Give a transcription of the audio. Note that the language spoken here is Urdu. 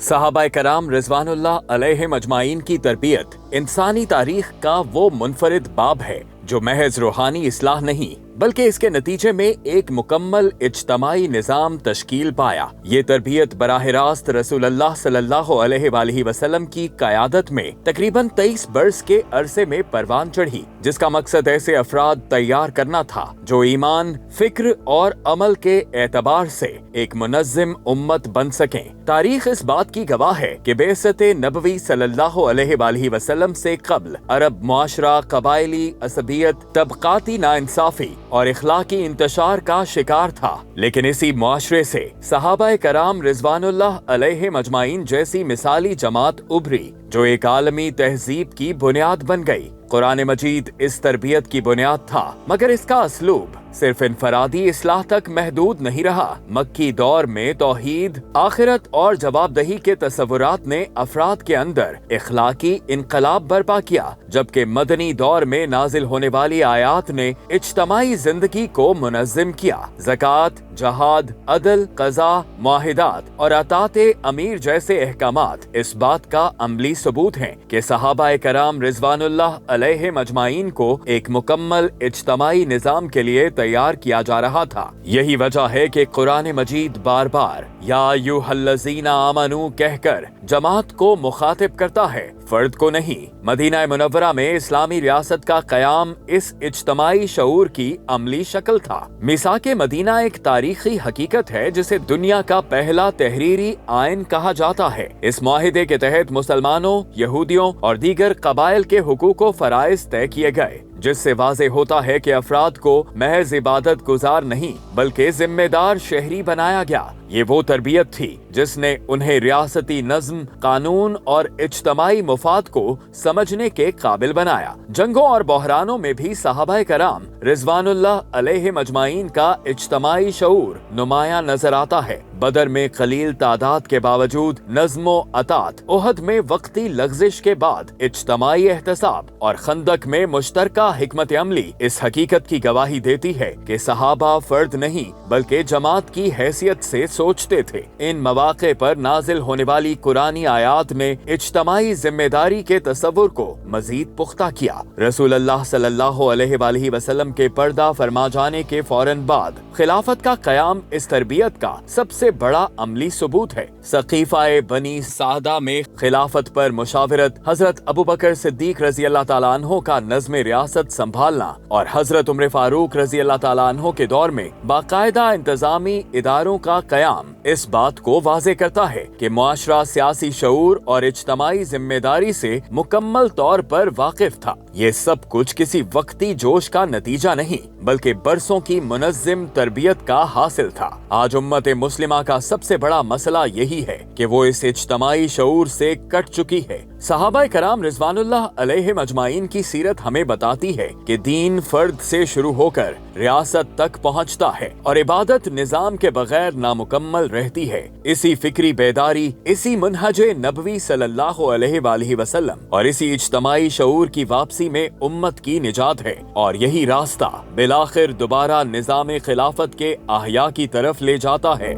صحابہ کرام رضوان اللہ علیہم اجمعین کی تربیت انسانی تاریخ کا وہ منفرد باب ہے جو محض روحانی اصلاح نہیں بلکہ اس کے نتیجے میں ایک مکمل اجتماعی نظام تشکیل پایا۔ یہ تربیت براہ راست رسول اللہ صلی اللہ علیہ وآلہ وسلم کی قیادت میں تقریباً 23 برس کے عرصے میں پروان چڑھی، جس کا مقصد ایسے افراد تیار کرنا تھا جو ایمان، فکر اور عمل کے اعتبار سے ایک منظم امت بن سکیں۔ تاریخ اس بات کی گواہ ہے کہ بعثت نبوی صلی اللہ علیہ وآلہ وسلم سے قبل عرب معاشرہ قبائلی عصبیت، طبقاتی ناانصافی اور اخلاقی انتشار کا شکار تھا، لیکن اسی معاشرے سے صحابہ کرام رضوان اللہ علیہم اجمعین جیسی مثالی جماعت ابھری جو ایک عالمی تہذیب کی بنیاد بن گئی۔ قرآن مجید اس تربیت کی بنیاد تھا، مگر اس کا اسلوب صرف انفرادی اصلاح تک محدود نہیں رہا۔ مکی دور میں توحید، آخرت اور جواب دہی کے تصورات نے افراد کے اندر اخلاقی انقلاب برپا کیا، جبکہ مدنی دور میں نازل ہونے والی آیات نے اجتماعی زندگی کو منظم کیا۔ زکوٰۃ، جہاد، عدل، قضاء، معاہدات اور اطاعت امیر جیسے احکامات اس بات کا عملی ثبوت ہیں کہ صحابہ کرام رضوان اللہ علیہم اجمعین کو ایک مکمل اجتماعی نظام کے لیے تیار کیا جا رہا تھا۔ یہی وجہ ہے کہ قرآن مجید بار بار یا ایھا الذین آمنوا کہہ کر جماعت کو مخاطب کرتا ہے، فرد کو نہیں۔ مدینہ منورہ میں اسلامی ریاست کا قیام اس اجتماعی شعور کی عملی شکل تھا۔ میثاق مدینہ ایک تاریخی حقیقت ہے جسے دنیا کا پہلا تحریری آئین کہا جاتا ہے۔ اس معاہدے کے تحت مسلمانوں، یہودیوں اور دیگر قبائل کے حقوق و فرائض طے کیے گئے، جس سے واضح ہوتا ہے کہ افراد کو محض عبادت گزار نہیں بلکہ ذمہ دار شہری بنایا گیا۔ یہ وہ تربیت تھی جس نے انہیں ریاستی نظم، قانون اور اجتماعی مفاد کو سمجھنے کے قابل بنایا۔ جنگوں اور بحرانوں میں بھی صحابہ کرام رضوان اللہ علیہم اجمعین کا اجتماعی شعور نمایاں نظر آتا ہے۔ بدر میں قلیل تعداد کے باوجود نظم و اطاعت، احد میں وقتی لغزش کے بعد اجتماعی احتساب اور خندق میں مشترکہ حکمت عملی اس حقیقت کی گواہی دیتی ہے کہ صحابہ فرد نہیں بلکہ جماعت کی حیثیت سے سوچتے تھے۔ ان مواقع پر نازل ہونے والی قرآنی آیات نے اجتماعی ذمہ داری کے تصور کو مزید پختہ کیا۔ رسول اللہ صلی اللہ علیہ وآلہ وسلم کے پردہ فرما جانے کے فوراً بعد خلافت کا قیام اس تربیت کا سب سے بڑا عملی ثبوت ہے۔ سقیفہ بنی سعدہ میں خلافت پر مشاورت، حضرت ابوبکر صدیق رضی اللہ تعالیٰ عنہ کا نظم ریاست سنبھالنا اور حضرت عمر فاروق رضی اللہ تعالیٰ عنہ کے دور میں باقاعدہ انتظامی اداروں کا قیام اس بات کو واضح کرتا ہے کہ معاشرہ سیاسی شعور اور اجتماعی ذمہ داری سے مکمل طور پر واقف تھا۔ یہ سب کچھ کسی وقتی جوش کا نتیجہ نہیں بلکہ برسوں کی منظم تربیت کا حاصل تھا۔ آج امت مسلمہ کا سب سے بڑا مسئلہ یہی ہے کہ وہ اس اجتماعی شعور سے کٹ چکی ہے۔ صحابہ کرام رضوان اللہ علیہم اجمعین کی سیرت ہمیں بتاتی ہے کہ دین فرد سے شروع ہو کر ریاست تک پہنچتا ہے اور عبادت نظام کے بغیر نامکمل رہتی ہے۔ اسی فکری بیداری، اسی منہج نبوی صلی اللہ علیہ وآلہ وسلم اور اسی اجتماعی شعور کی واپسی میں امت کی نجات ہے، اور یہی راستہ بالآخر دوبارہ نظام خلافت کے احیاء کی طرف لے جاتا ہے۔